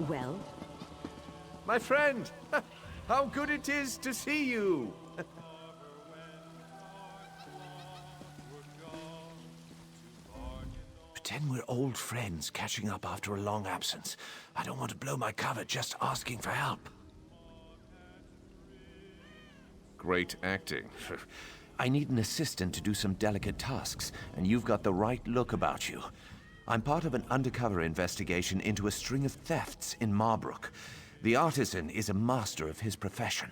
well? My friend! How good it is to see you! Pretend we're old friends catching up after a long absence. I don't want to blow my cover just asking for help. Great acting. I need an assistant to do some delicate tasks, and you've got the right look about you. I'm part of an undercover investigation into a string of thefts in Marbrook. The artisan is a master of his profession.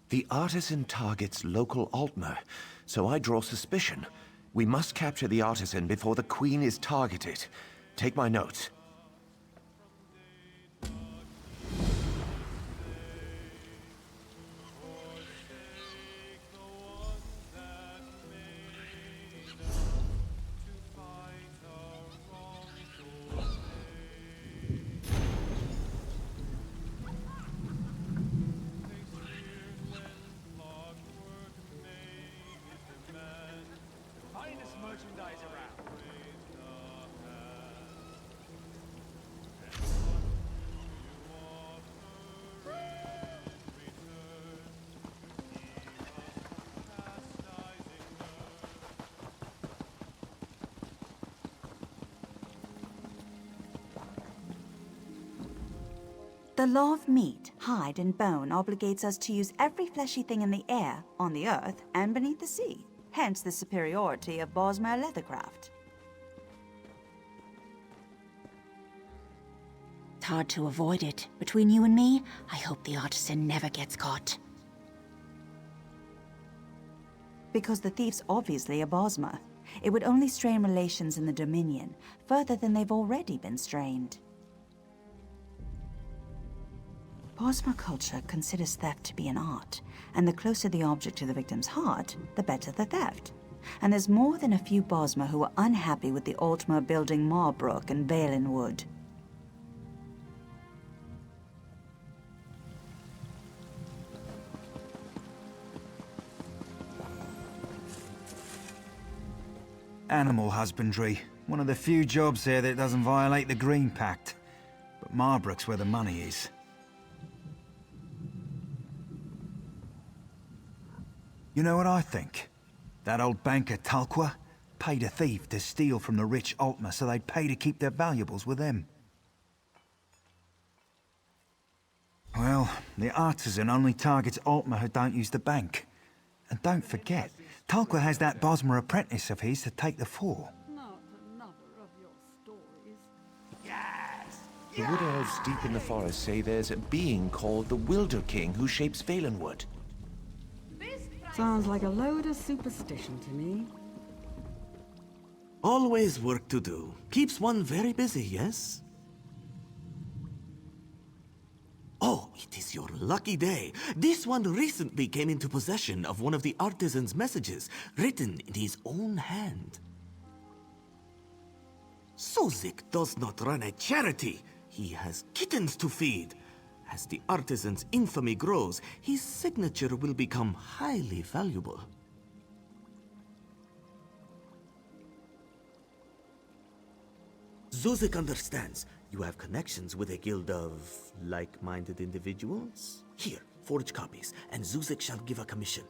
The artisan targets local Altmer, so I draw suspicion. We must capture the artisan before the Queen is targeted. Take my notes. The law of meat, hide, and bone obligates us to use every fleshy thing in the air, on the earth, and beneath the sea. Hence the superiority of Bosmer leathercraft. It's hard to avoid it. Between you and me, I hope the artisan never gets caught. Because the thief's obviously a Bosmer. It would only strain relations in the Dominion, further than they've already been strained. Bosmer culture considers theft to be an art, and the closer the object to the victim's heart, the better the theft. And there's more than a few Bosmer who are unhappy with the Altmer building Marbrook and Valenwood. Animal husbandry. One of the few jobs here that doesn't violate the Green Pact. But Marbrook's where the money is. You know what I think? That old banker Talqua paid a thief to steal from the rich Altmer so they'd pay to keep their valuables with them. Well, the artisan only targets Altmer who don't use the bank. And don't forget, Talqua has that Bosmer apprentice of his to take the fall. Not another of your stories. The wood elves deep in the forest say there's a being called the Wilderking who shapes Valenwood. Sounds like a load of superstition to me. Always work to do. Keeps one very busy, yes? Oh, it is your lucky day. This one recently came into possession of one of the artisan's messages, written in his own hand. Suzik does not run a charity. He has kittens to feed. As the artisan's infamy grows, his signature will become highly valuable. Zuzik understands. You have connections with a guild of like-minded individuals? Here, forge copies, and Zuzik shall give a commission.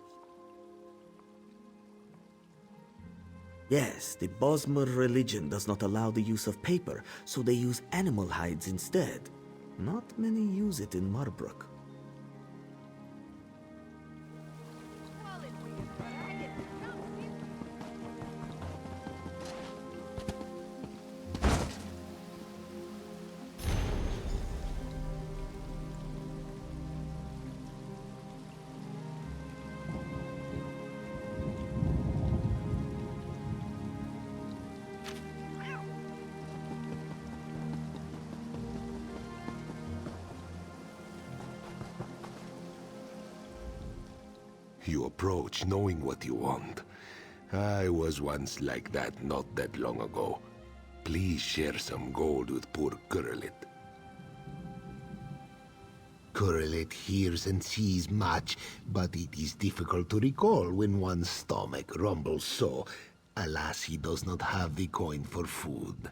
Yes, the Bosmer religion does not allow the use of paper, so they use animal hides instead. Not many use it in Marbrook. You approach knowing what you want. I was once like that not that long ago. Please share some gold with poor Kurlit. Kurlit hears and sees much, but it is difficult to recall when one's stomach rumbles so. Alas, he does not have the coin for food.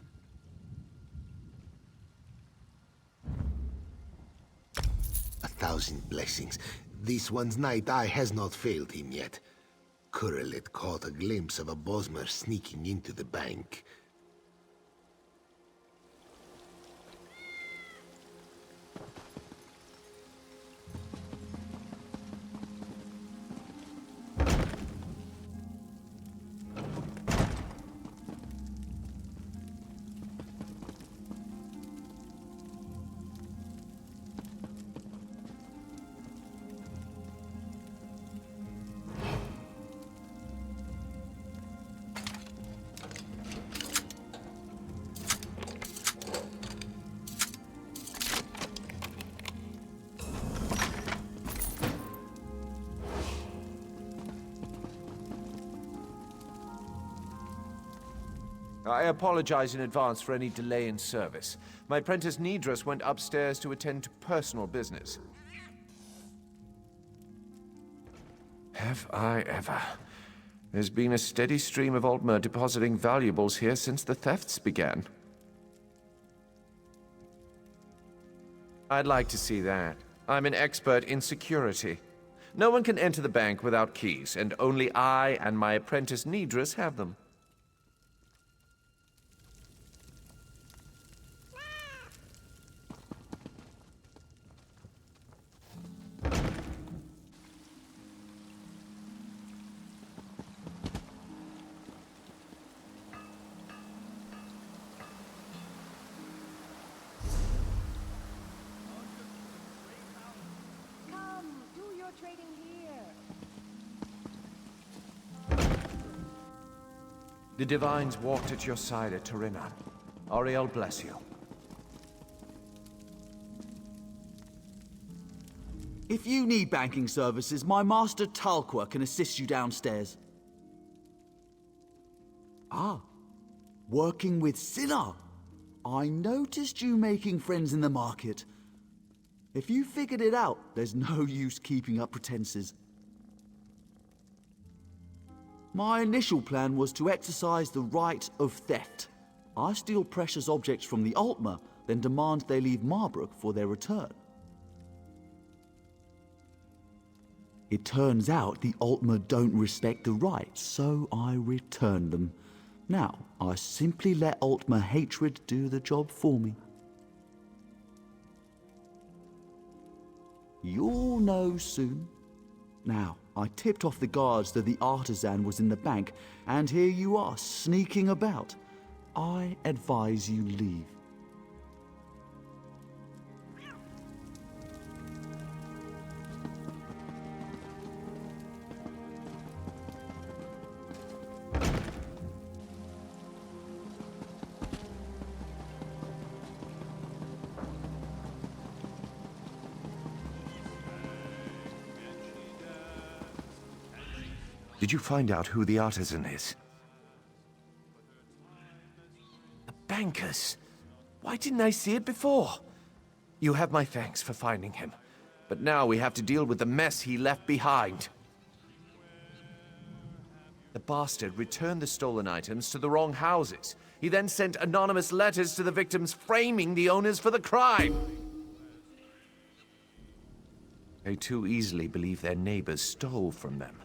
1,000 blessings. This one's night eye has not failed him yet. Kurelet caught a glimpse of a Bosmer sneaking into the bank. I apologize in advance for any delay in service. My apprentice Nidras went upstairs to attend to personal business. Have I ever? There's been a steady stream of Altmer depositing valuables here since the thefts began. I'd like to see that. I'm an expert in security. No one can enter the bank without keys, and only I and my apprentice Nidras have them. The Divines walked at your side at Torinan. Ariel bless you. If you need banking services, my master Talqua can assist you downstairs. Ah, working with Scylla. I noticed you making friends in the market. If you figured it out, there's no use keeping up pretenses. My initial plan was to exercise the right of theft. I steal precious objects from the Altmer, then demand they leave Marbrook for their return. It turns out the Altmer don't respect the rights, so I return them. Now, I simply let Altmer hatred do the job for me. You'll know soon. Now, I tipped off the guards that the artisan was in the bank, and here you are, sneaking about. I advise you leave. Did you find out who the artisan is? The bankers! Why didn't I see it before? You have my thanks for finding him. But now we have to deal with the mess he left behind. The bastard returned the stolen items to the wrong houses. He then sent anonymous letters to the victims framing the owners for the crime. They too easily believe their neighbors stole from them.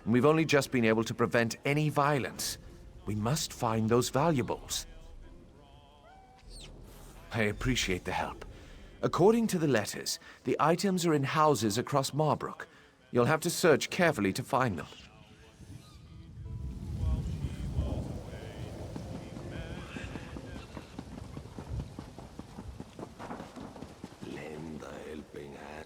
And we've only just been able to prevent any violence. We must find those valuables. I appreciate the help. According to the letters, the items are in houses across Marbrook. You'll have to search carefully to find them. Lend a helping hand.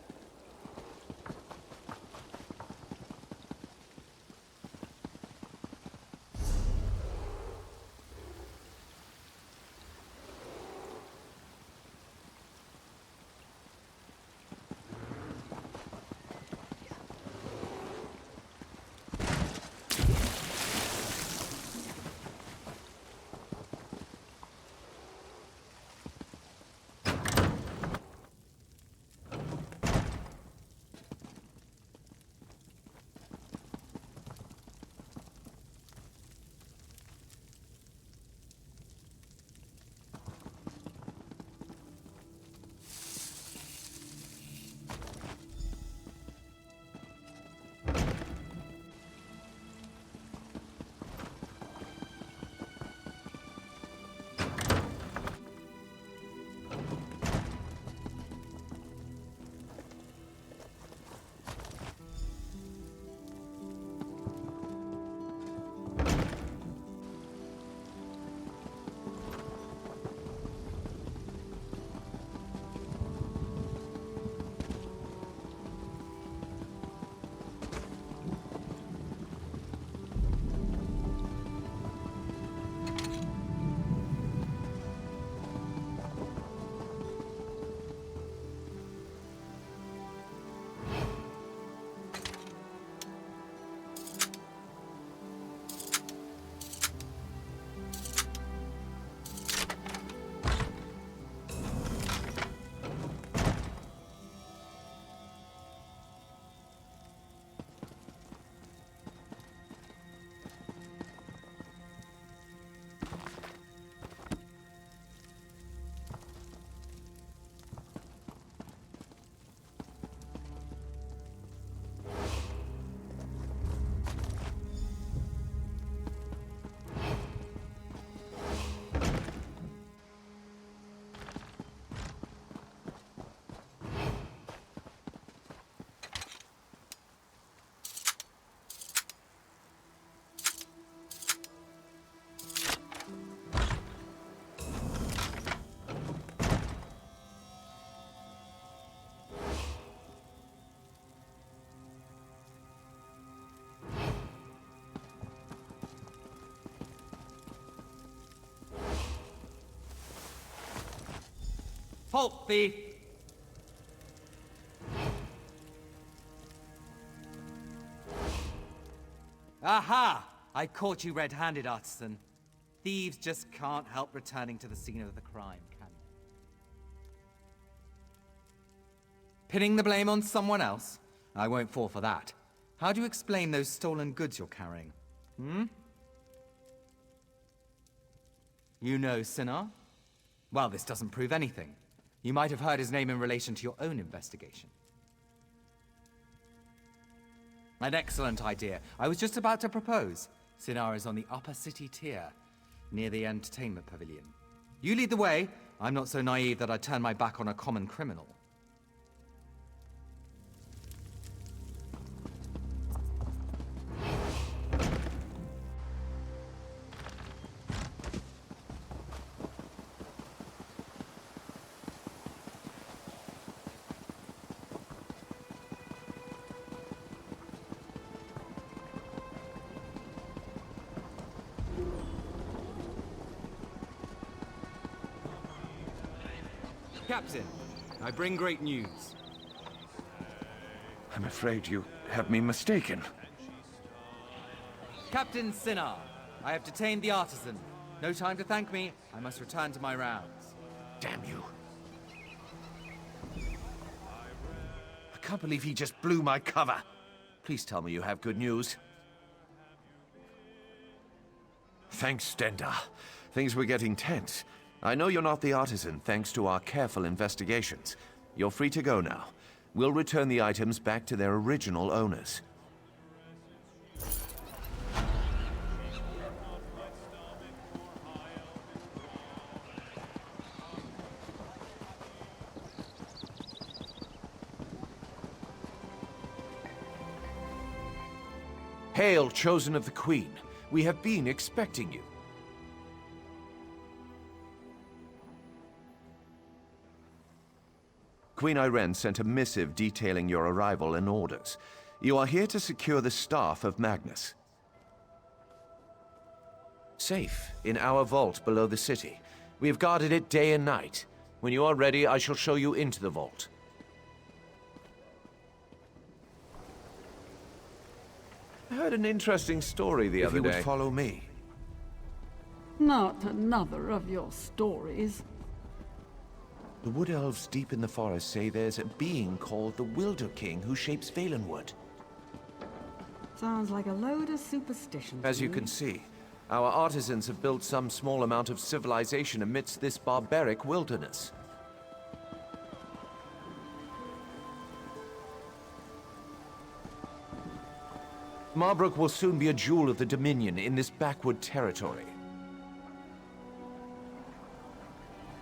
Halt, thief! Aha! I caught you red-handed, artisan. Thieves just can't help returning to the scene of the crime, can they? Pinning the blame on someone else? I won't fall for that. How do you explain those stolen goods you're carrying? Hmm? You know Sinar? Well, this doesn't prove anything. You might have heard his name in relation to your own investigation. An excellent idea. I was just about to propose. Sinar is on the upper city tier, near the entertainment pavilion. You lead the way. I'm not so naive that I'd turn my back on a common criminal. Captain, I bring great news. I'm afraid you have me mistaken. Captain Sinar, I have detained the artisan. No time to thank me. I must return to my rounds. Damn you. I can't believe he just blew my cover. Please tell me you have good news. Thanks, Stenda. Things were getting tense. I know you're not the artisan, thanks to our careful investigations. You're free to go now. We'll return the items back to their original owners. Hail, chosen of the Queen. We have been expecting you. Queen Irene sent a missive detailing your arrival and orders. You are here to secure the staff of Magnus. Safe in our vault below the city. We have guarded it day and night. When you are ready, I shall show you into the vault. I heard an interesting story the other day. If you would follow me. Not another of your stories. The wood elves deep in the forest say there's a being called the Wilderking who shapes Valenwood. Sounds like a load of superstition to As you me. can see, our artisans have built some small amount of civilization amidst this barbaric wilderness. Marbrook will soon be a jewel of the Dominion in this backwood territory.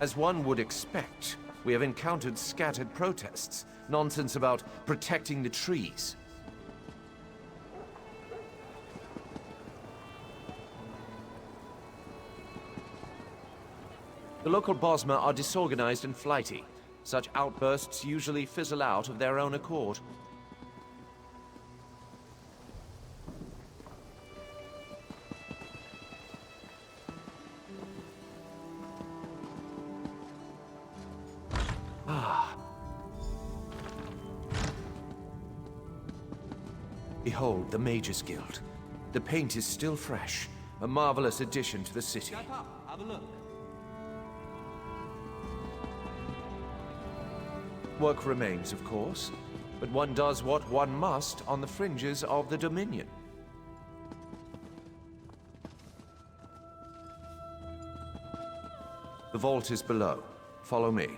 As one would expect, we have encountered scattered protests, nonsense about protecting the trees. The local Bosmer are disorganized and flighty. Such outbursts usually fizzle out of their own accord. Behold, the Mages Guild. The paint is still fresh. A marvelous addition to the city. Step up, have a look. Work remains, of course, but one does what one must on the fringes of the Dominion. The vault is below. Follow me.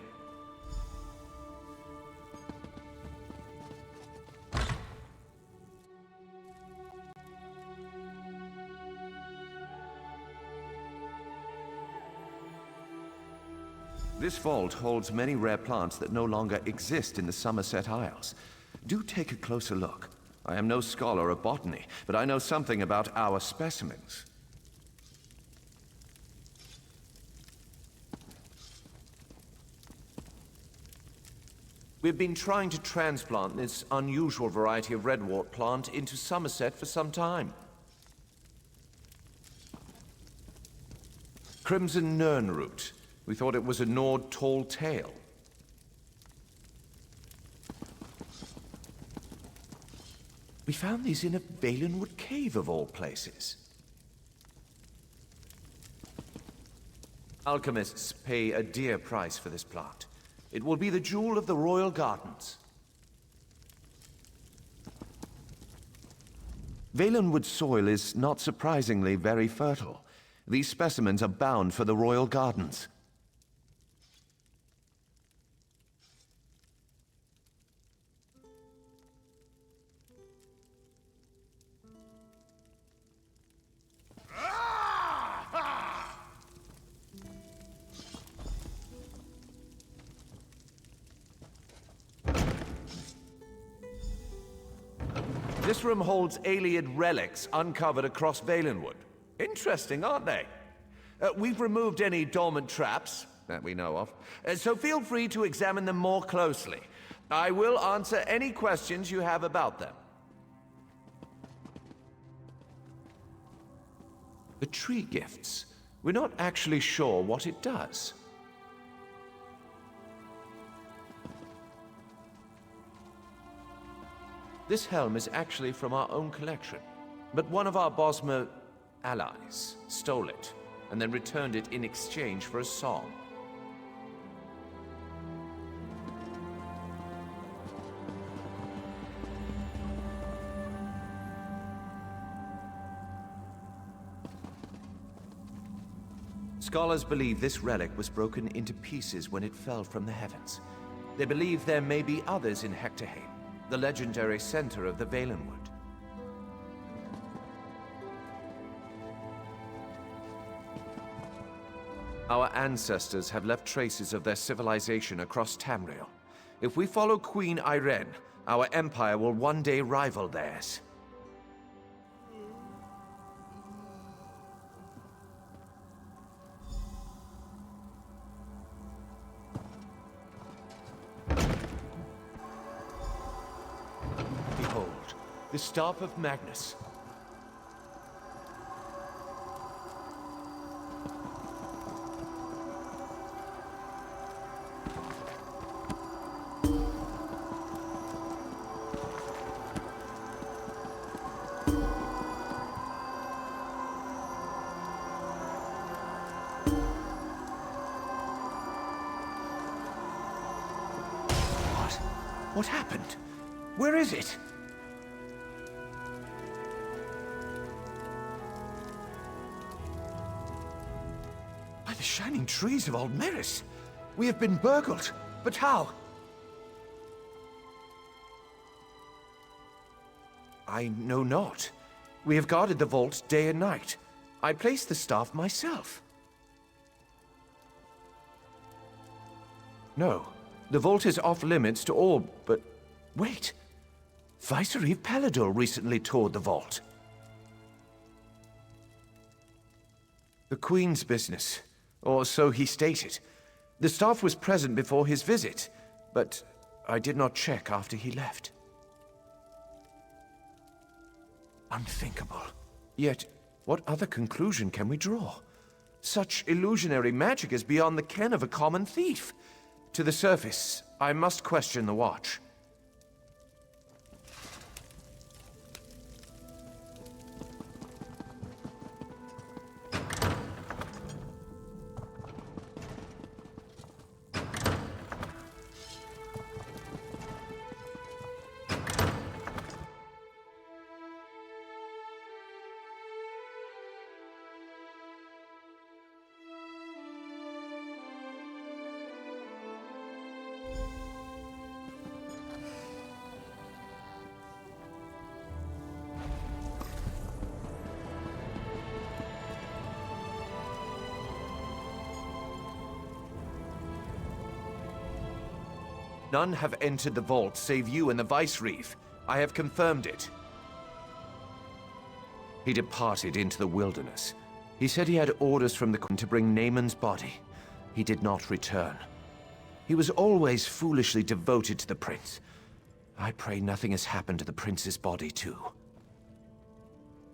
This vault holds many rare plants that no longer exist in the Somerset Isles. Do take a closer look. I am no scholar of botany, but I know something about our specimens. We've been trying to transplant this unusual variety of redwort plant into Somerset for some time. Crimson Nernroot. We thought it was a gnawed tall tale. We found these in a Valenwood cave of all places. Alchemists pay a dear price for this plant. It will be the jewel of the royal gardens. Valenwood soil is not surprisingly very fertile. These specimens are bound for the royal gardens. This room holds alien relics uncovered across Valenwood. Interesting, aren't they? We've removed any dormant traps that we know of, so feel free to examine them more closely. I will answer any questions you have about them. The tree gifts. We're not actually sure what it does. This helm is actually from our own collection, but one of our Bosmer allies stole it and then returned it in exchange for a song. Scholars believe this relic was broken into pieces when it fell from the heavens. They believe there may be others in Hectorheim, the legendary center of the Valenwood. Our ancestors have left traces of their civilization across Tamriel. If we follow Queen Irene, our empire will one day rival theirs. Behold, the Staff of Magnus. What happened? Where is it? By the shining trees of Aldmeris! We have been burgled! But how? I know not. We have guarded the vault day and night. I placed the staff myself. No. The vault is off-limits to all, but wait. Vicereeve Pelador recently toured the vault. The Queen's business, or so he stated. The staff was present before his visit, but I did not check after he left. Unthinkable. Yet, what other conclusion can we draw? Such illusionary magic is beyond the ken of a common thief. To the surface, I must question the watch. None have entered the vault save you and the Vicereeve. I have confirmed it. He departed into the wilderness. He said he had orders from the Queen to bring Naaman's body. He did not return. He was always foolishly devoted to the prince. I pray nothing has happened to the prince's body, too.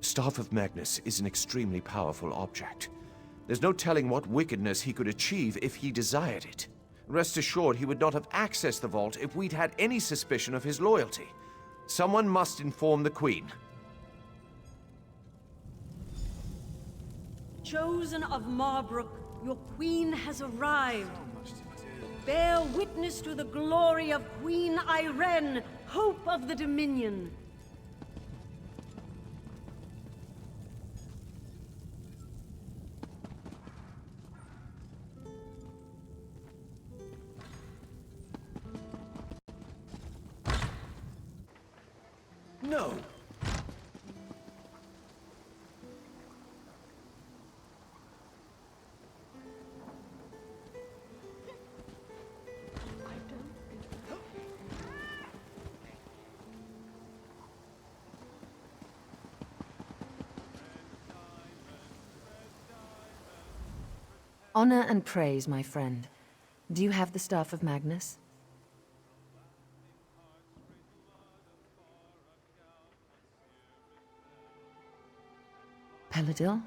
Staff of Magnus is an extremely powerful object. There's no telling what wickedness he could achieve if he desired it. Rest assured he would not have accessed the vault if we'd had any suspicion of his loyalty. Someone must inform the Queen. Chosen of Marbrook, your queen has arrived. Bear witness to the glory of Queen Irene, hope of the Dominion. No! Honor and praise, my friend. Do you have the Staff of Magnus? Peladil?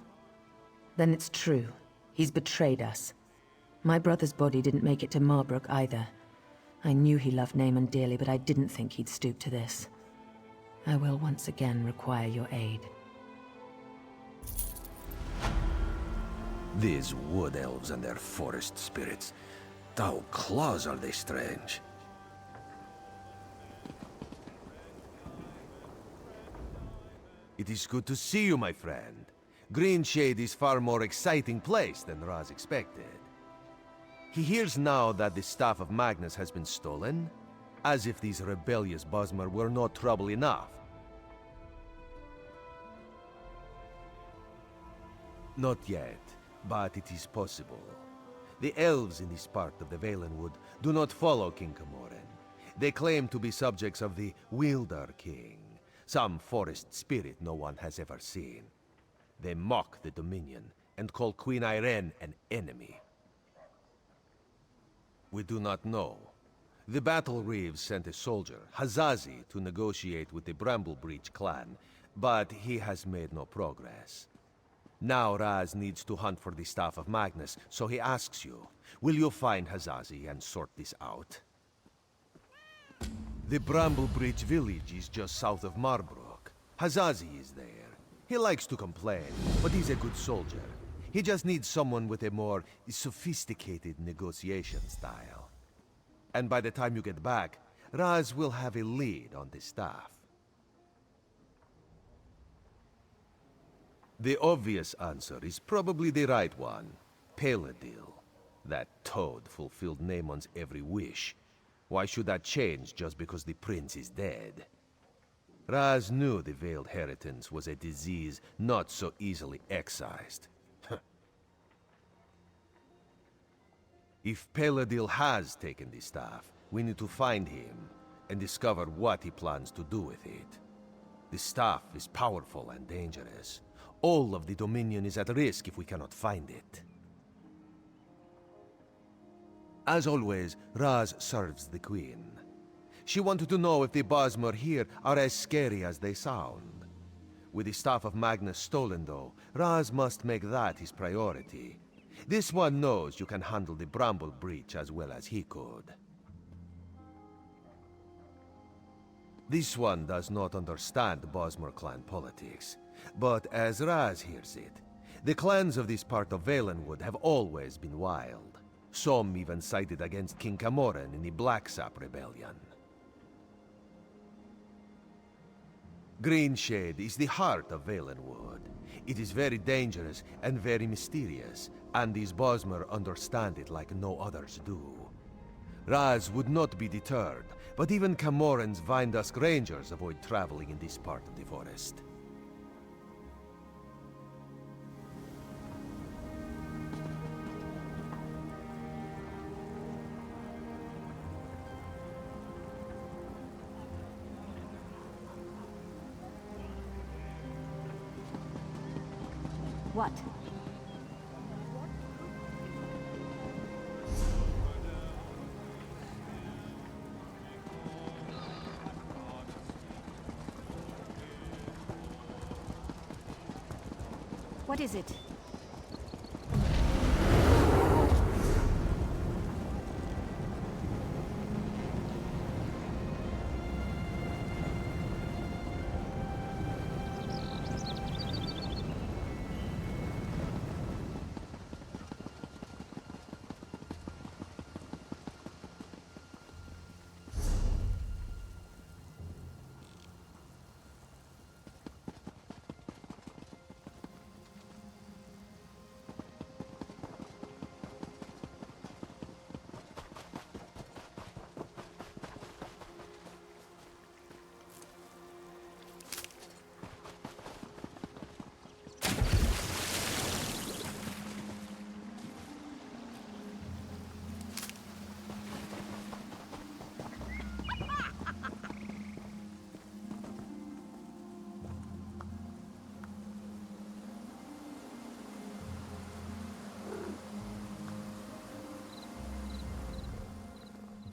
Then it's true. He's betrayed us. My brother's body didn't make it to Marbrook either. I knew he loved Naaman dearly, but I didn't think he'd stoop to this. I will once again require your aid. These wood elves and their forest spirits. How close are they strange? It is good to see you, my friend. Greenshade is far more exciting place than Raz expected. He hears now that the Staff of Magnus has been stolen, as if these rebellious Bosmer were not trouble enough. Not yet, but it is possible. The elves in this part of the Valenwood do not follow King Camoran. They claim to be subjects of the Wilderking, some forest spirit no one has ever seen. They mock the Dominion and call Queen Irene an enemy. We do not know. The Battle Reeves sent a soldier, Hazazi, to negotiate with the Bramblebreach clan, but he has made no progress. Now Raz needs to hunt for the Staff of Magnus, so he asks you, will you find Hazazi and sort this out? The Bramblebreach village is just south of Marbrook. Hazazi is there. He likes to complain, but he's a good soldier. He just needs someone with a more sophisticated negotiation style. And by the time you get back, Raz will have a lead on the staff. The obvious answer is probably the right one. Peladil. That toad fulfilled Naaman's every wish. Why should that change just because the prince is dead? Raz knew the Veiled Heritance was a disease not so easily excised. If Peladil has taken the staff, we need to find him and discover what he plans to do with it. The staff is powerful and dangerous. All of the Dominion is at risk if we cannot find it. As always, Raz serves the Queen. She wanted to know if the Bosmer here are as scary as they sound. With the Staff of Magnus stolen, though, Raz must make that his priority. This one knows you can handle the Bramblebreach as well as he could. This one does not understand Bosmer clan politics, but as Raz hears it, the clans of this part of Valenwood have always been wild. Some even sided against King Camoran in the Blacksap Rebellion. Greenshade is the heart of Valenwood. It is very dangerous and very mysterious, and these Bosmer understand it like no others do. Raz would not be deterred, but even Camoran's Vindusk Rangers avoid traveling in this part of the forest. What? What is it?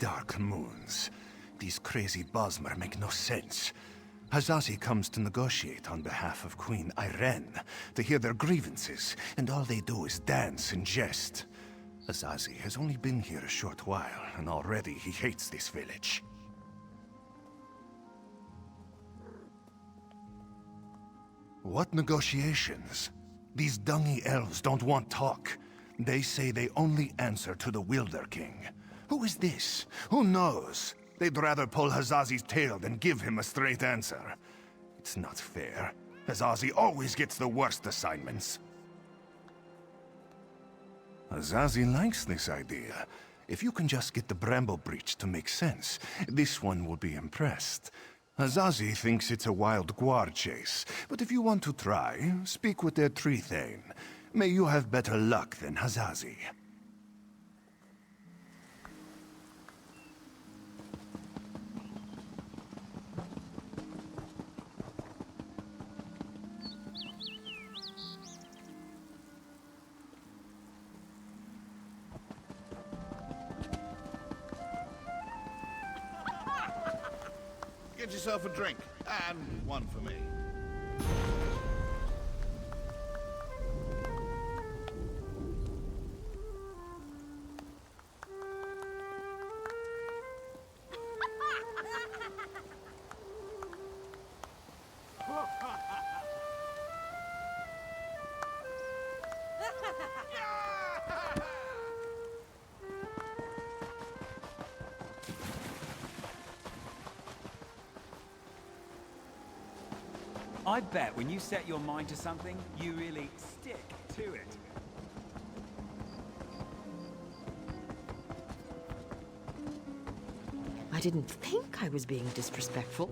dark moons. These crazy Bosmer make no sense. Hazazi comes to negotiate on behalf of Queen Irene, to hear their grievances, and all they do is dance and jest. Hazazi has only been here a short while, and already he hates this village. What negotiations? These dungy elves don't want talk. They say they only answer to the Wilderking. Who is this? Who knows? They'd rather pull Hazazi's tail than give him a straight answer. It's not fair. Hazazi always gets the worst assignments. Hazazi likes this idea. If you can just get the Bramble Breach to make sense, this one will be impressed. Hazazi thinks it's a wild guar chase, but if you want to try, speak with their tree thane. May you have better luck than Hazazi. Get yourself a drink, and one for me. I bet when you set your mind to something, you really stick to it. I didn't think I was being disrespectful.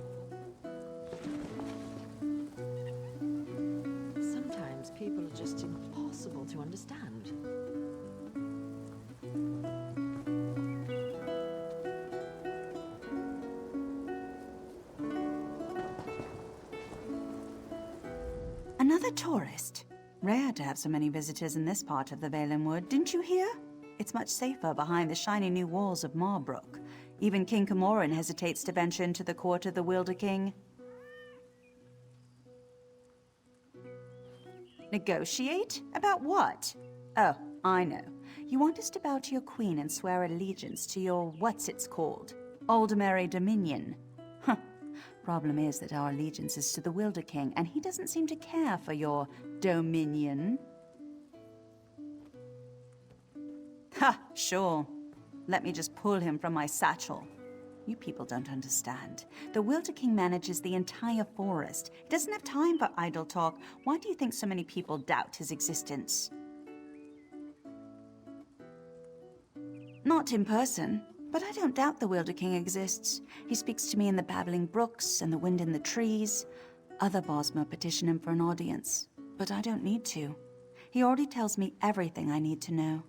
Sometimes people are just impossible to understand. Another tourist. Rare to have so many visitors in this part of the Valen Wood, didn't you hear? It's much safer behind the shiny new walls of Marbrook. Even King Camoran hesitates to venture into the court of the Wilderking. Negotiate? About what? Oh, I know. You want us to bow to your queen and swear allegiance to your what's-it's-called? Aldemary Dominion. Huh. Problem is that our allegiance is to the Wilderking, and he doesn't seem to care for your dominion. Ha! Sure. Let me just pull him from my satchel. You people don't understand. The Wilderking manages the entire forest. He doesn't have time for idle talk. Why do you think so many people doubt his existence? Not in person. But I don't doubt the Wilderking exists. He speaks to me in the babbling brooks and the wind in the trees. Other Bosmer petition him for an audience, but I don't need to. He already tells me everything I need to know.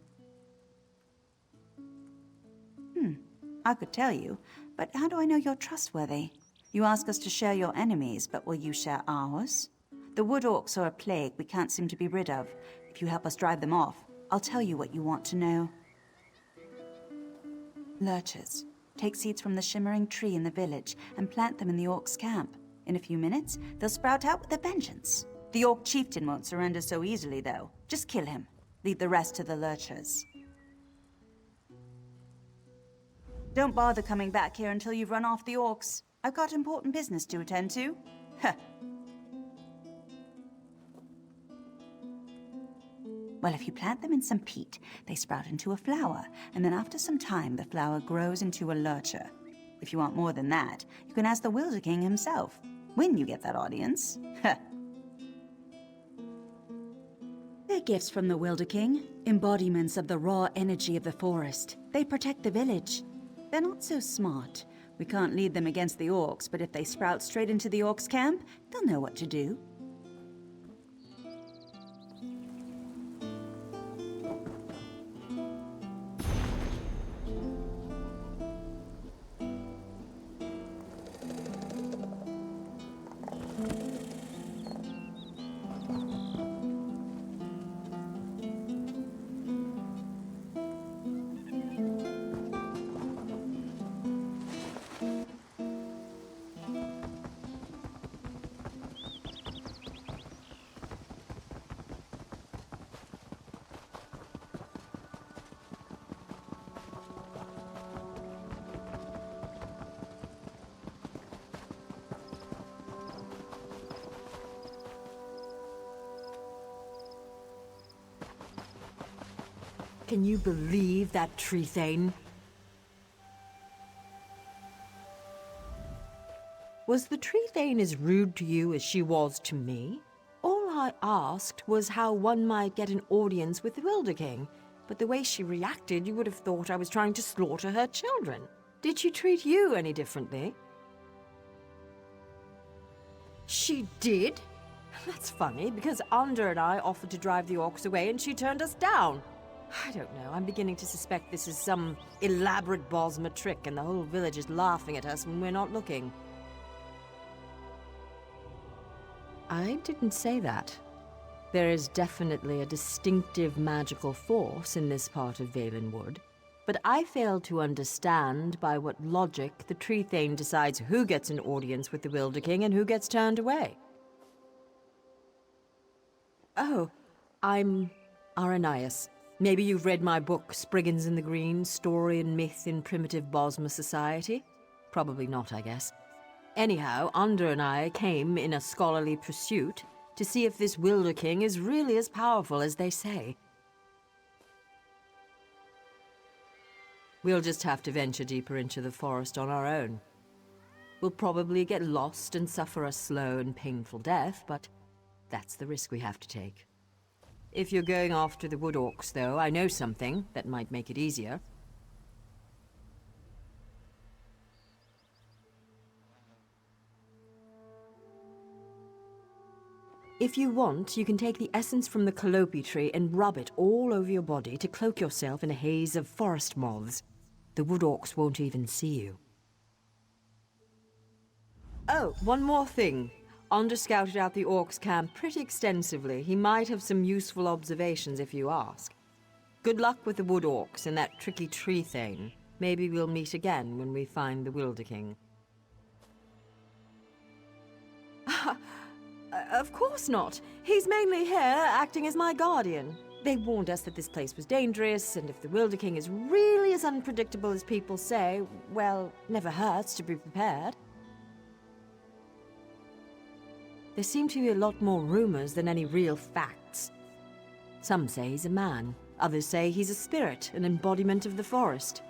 I could tell you, but how do I know you're trustworthy? You ask us to share your enemies, but will you share ours? The wood orcs are a plague we can't seem to be rid of. If you help us drive them off, I'll tell you what you want to know. Lurchers. Take seeds from the shimmering tree in the village and plant them in the orcs' camp. In a few minutes, they'll sprout out with a vengeance. The orc chieftain won't surrender so easily, though. Just kill him. Leave the rest to the lurchers. Don't bother coming back here until you've run off the orcs. I've got important business to attend to. Huh. Well, if you plant them in some peat, they sprout into a flower, and then after some time, the flower grows into a lurcher. If you want more than that, you can ask the Wilderking himself, when you get that audience. They're gifts from the Wilderking, embodiments of the raw energy of the forest. They protect the village. They're not so smart. We can't lead them against the orcs, but if they sprout straight into the orcs' camp, they'll know what to do. Can you believe that tree thane? Was the tree thane as rude to you as she was to me? All I asked was how one might get an audience with the Wilderking, but the way she reacted, you would have thought I was trying to slaughter her children. Did she treat you any differently? She did? That's funny, because Under and I offered to drive the orcs away and she turned us down. I don't know, I'm beginning to suspect this is some elaborate Bosma trick and the whole village is laughing at us when we're not looking. I didn't say that. There is definitely a distinctive magical force in this part of Valenwood, but I fail to understand by what logic the Tree Thane decides who gets an audience with the Wilderking and who gets turned away. Oh, I'm Aranias. Maybe you've read my book, Spriggans in the Green, Story and Myth in Primitive Bosma Society? Probably not, I guess. Anyhow, Under and I came in a scholarly pursuit to see if this Wilderking is really as powerful as they say. We'll just have to venture deeper into the forest on our own. We'll probably get lost and suffer a slow and painful death, but that's the risk we have to take. If you're going after the wood orcs, though, I know something that might make it easier. If you want, you can take the essence from the calliope tree and rub it all over your body to cloak yourself in a haze of forest moths. The wood orcs won't even see you. Oh, one more thing. Under scouted out the orcs' camp pretty extensively. He might have some useful observations if you ask. Good luck with the wood orcs and that tricky tree thing. Maybe we'll meet again when we find the Wilderking. Of course not. He's mainly here, acting as my guardian. They warned us that this place was dangerous, and if the Wilderking is really as unpredictable as people say, well, never hurts to be prepared. There seem to be a lot more rumors than any real facts. Some say he's a man. Others say he's a spirit, an embodiment of the forest.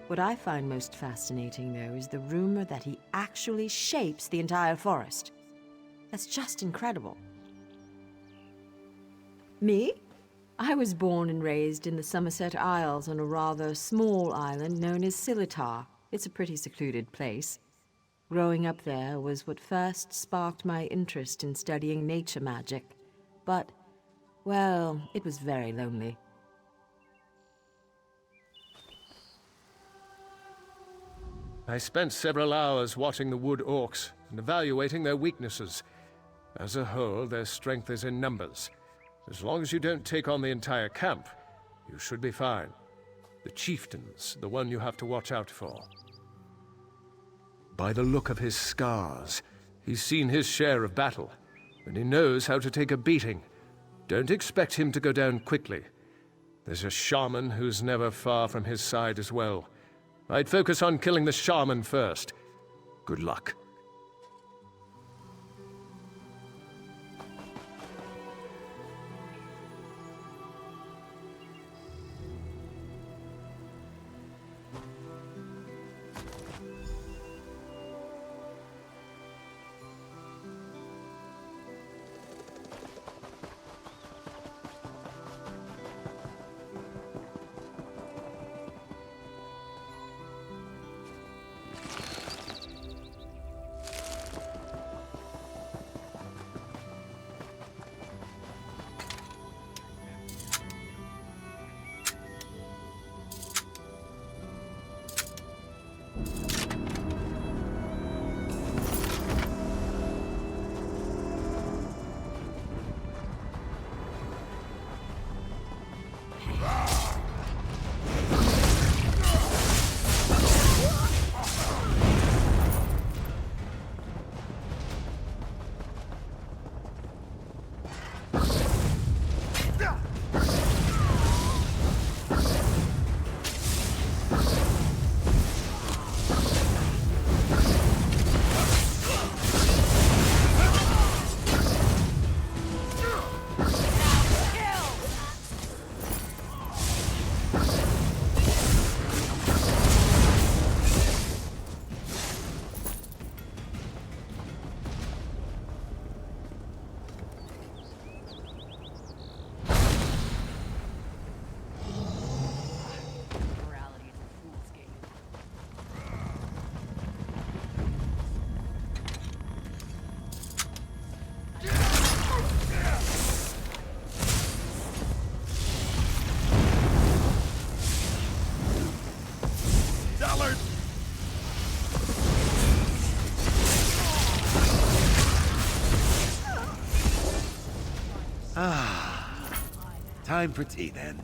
What I find most fascinating, though, is the rumor that he actually shapes the entire forest. That's just incredible. Me? I was born and raised in the Somerset Isles on a rather small island known as Silitar. It's a pretty secluded place. Growing up there was what first sparked my interest in studying nature magic. But, well, it was very lonely. I spent several hours watching the wood orcs and evaluating their weaknesses. As a whole, their strength is in numbers. As long as you don't take on the entire camp, you should be fine. The chieftain's the one you have to watch out for. By the look of his scars, he's seen his share of battle, and he knows how to take a beating. Don't expect him to go down quickly. There's a shaman who's never far from his side as well. I'd focus on killing the shaman first. Good luck. Time for tea, then.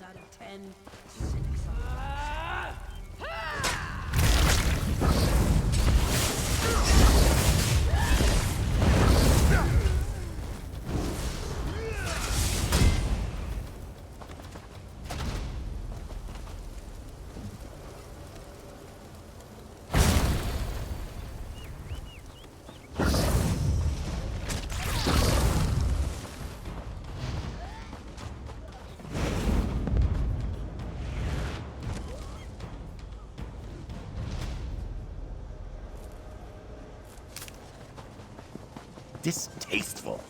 Out of 10. Distasteful.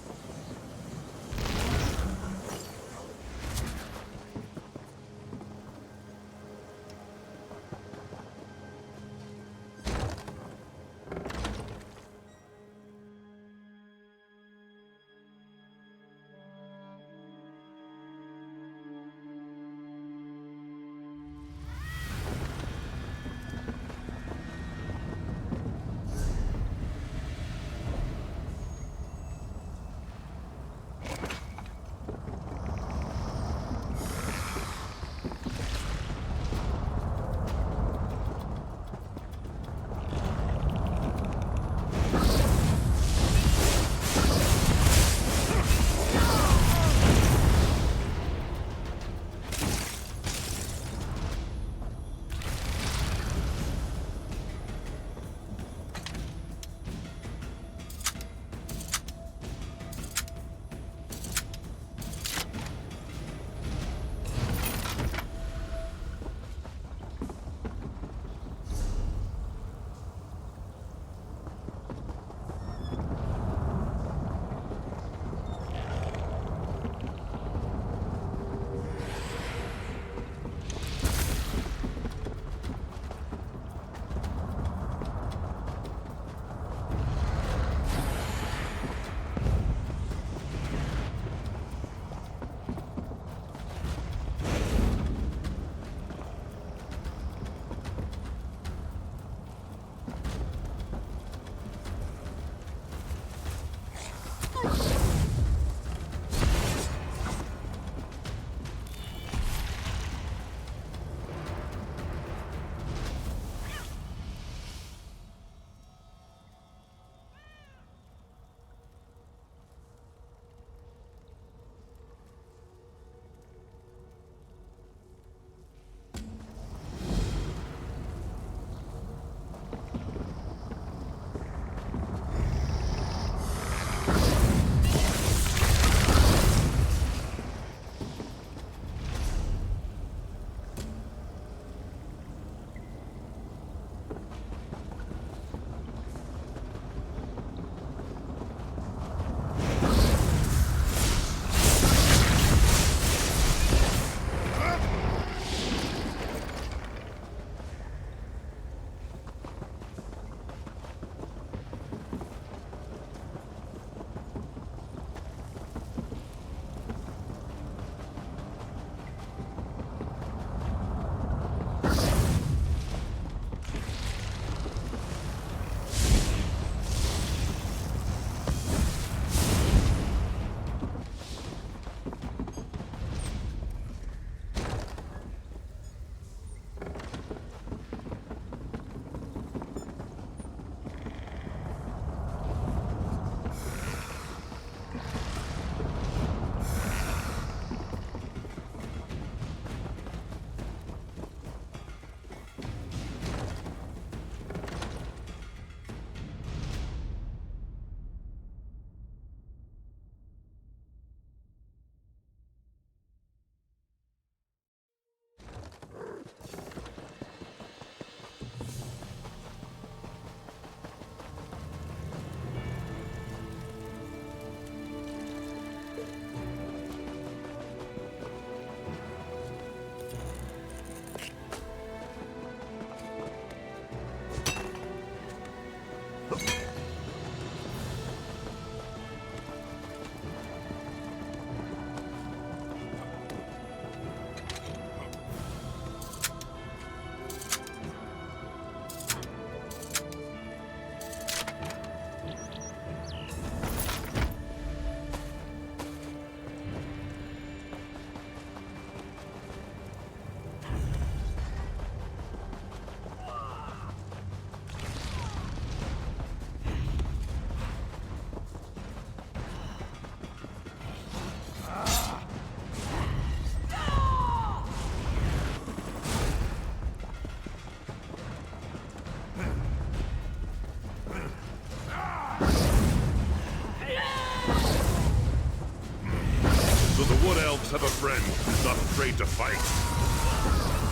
Wood elves have a friend who's not afraid to fight.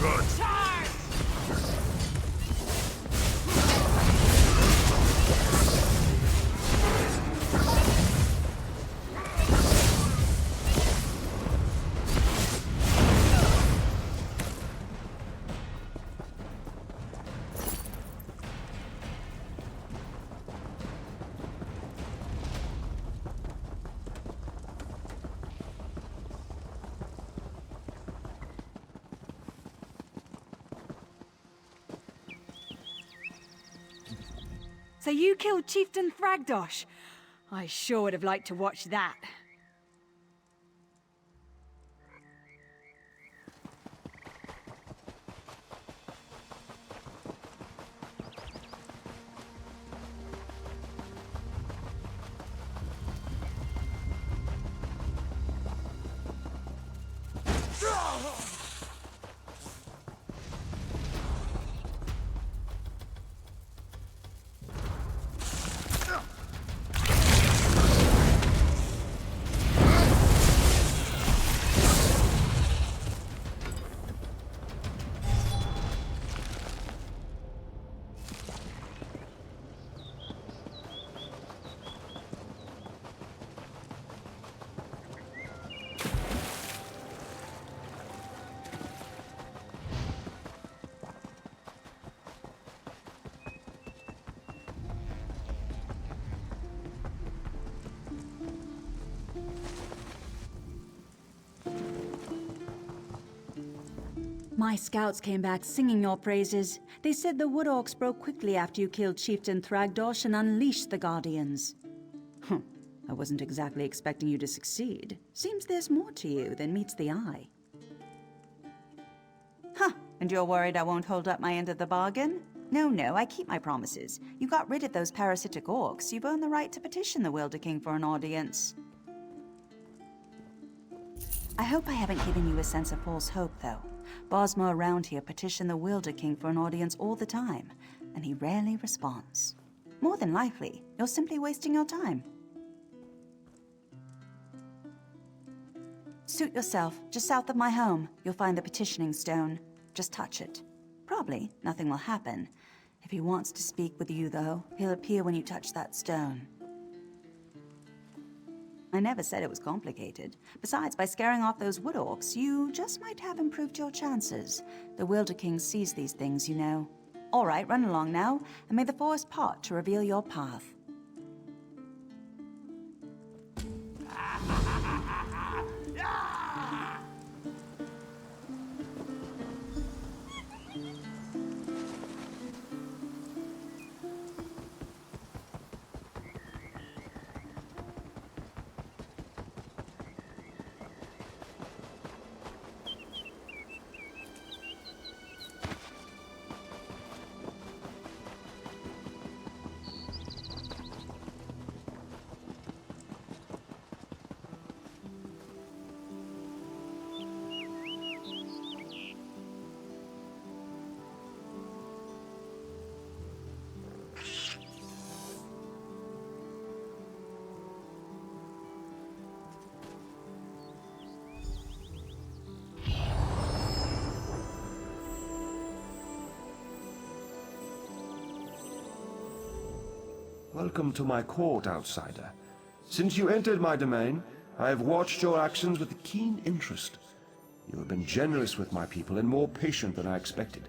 Good. So you killed Chieftain Thragdosh? I sure would have liked to watch that. My scouts came back singing your praises. They said the Wood Orcs broke quickly after you killed Chieftain Thragdosh and unleashed the Guardians. I wasn't exactly expecting you to succeed. Seems there's more to you than meets the eye. And you're worried I won't hold up my end of the bargain? No, I keep my promises. You got rid of those parasitic orcs. You've earned the right to petition the Wilderking for an audience. I hope I haven't given you a sense of false hope, though. Bosma around here petition the Wilderking for an audience all the time, and he rarely responds. More than likely, you're simply wasting your time. Suit yourself. Just south of my home, you'll find the petitioning stone. Just touch it. Probably nothing will happen. If he wants to speak with you, though, he'll appear when you touch that stone. I never said it was complicated. Besides, by scaring off those wood orcs, you just might have improved your chances. The Wilderking sees these things, you know. All right, run along now, and may the forest part to reveal your path. Welcome to my court, outsider. Since you entered my domain, I have watched your actions with keen interest. You have been generous with my people and more patient than I expected.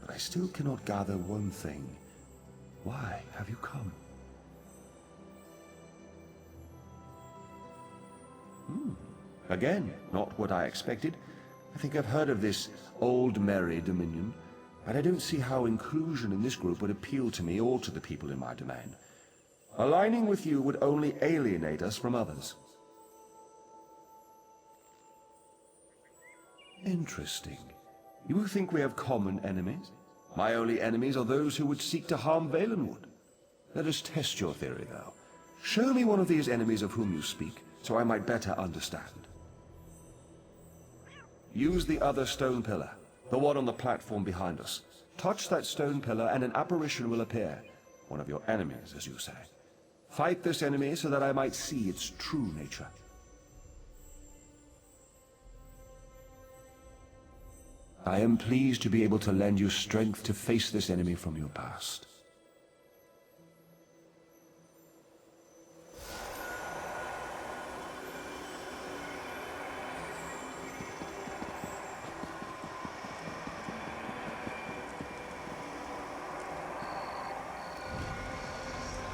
But I still cannot gather one thing. Why have you come? Again, not what I expected. I think I've heard of this old merry dominion, and I don't see how inclusion in this group would appeal to me or to the people in my domain. Aligning with you would only alienate us from others. Interesting. You think we have common enemies? My only enemies are those who would seek to harm Valenwood. Let us test your theory, though. Show me one of these enemies of whom you speak, so I might better understand. Use the other stone pillar, the one on the platform behind us. Touch that stone pillar and an apparition will appear. One of your enemies, as you say. Fight this enemy so that I might see its true nature. I am pleased to be able to lend you strength to face this enemy from your past.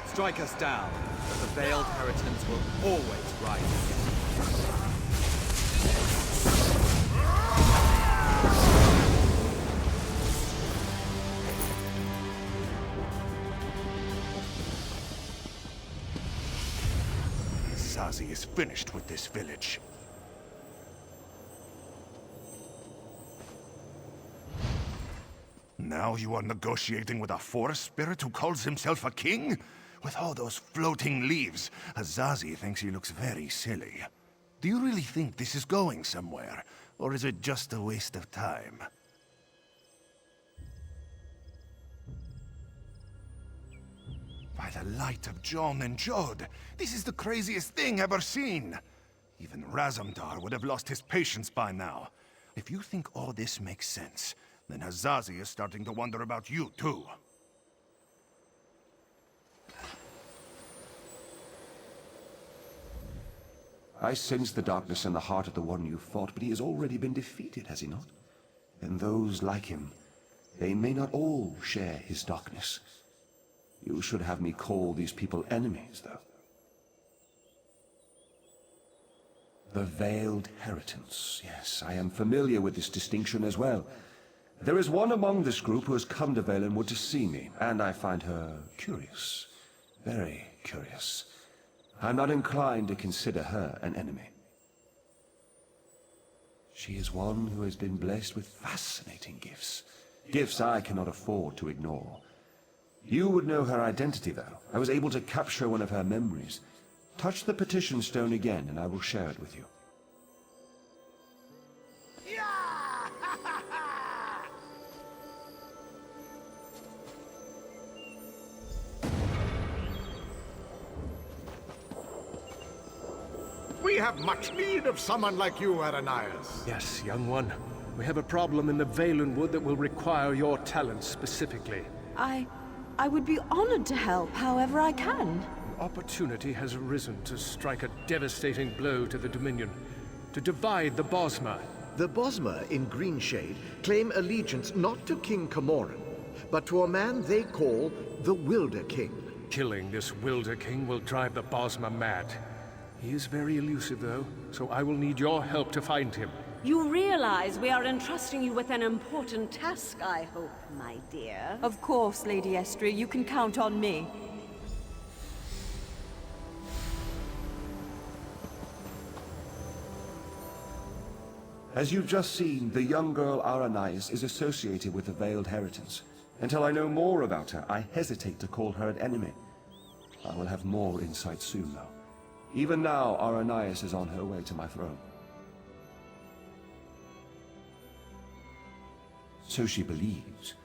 Strike us down, but the veiled inheritance will always rise again. Zazi is finished with this village. Now you are negotiating with a forest spirit who calls himself a king? With all those floating leaves, Azazi thinks he looks very silly. Do you really think this is going somewhere? Or is it just a waste of time? By the light of John and Jod, this is the craziest thing ever seen! Even Razamdar would have lost his patience by now. If you think all this makes sense, then Azazi is starting to wonder about you too. I sense the darkness in the heart of the one you fought, but he has already been defeated, has he not? And those like him, they may not all share his darkness. You should have me call these people enemies, though. The Veiled Inheritance. Yes, I am familiar with this distinction as well. There is one among this group who has come to Valenwood to see me, and I find her curious. Very curious. I'm not inclined to consider her an enemy. She is one who has been blessed with fascinating gifts. Gifts I cannot afford to ignore. You would know her identity, though. I was able to capture one of her memories. Touch the petition stone again, and I will share it with you. We have much need of someone like you, Ananias. Yes, young one. We have a problem in the Valenwood that will require your talents specifically. I would be honored to help however I can. An opportunity has arisen to strike a devastating blow to the Dominion, to divide the Bosma. The Bosma in Greenshade claim allegiance not to King Camoran, but to a man they call the Wilderking. Killing this Wilderking will drive the Bosma mad. He is very elusive, though, so I will need your help to find him. You realize we are entrusting you with an important task, I hope, my dear. Of course, Lady Estrie, you can count on me. As you've just seen, the young girl Aranias is associated with the Veiled Inheritance. Until I know more about her, I hesitate to call her an enemy. I will have more insight soon, though. Even now, Aranias is on her way to my throne. So she believes,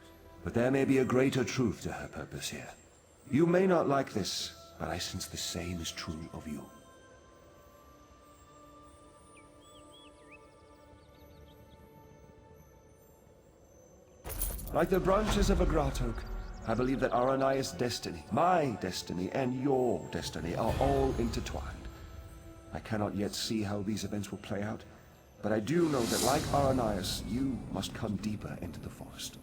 but there may be a greater truth to her purpose here. You may not like this, but I sense the same is true of you. Like the branches of a grotto, I believe that Aranias' destiny, my destiny, and your destiny are all intertwined. I cannot yet see how these events will play out, but I do know that like Aranias, you must come deeper into the forest.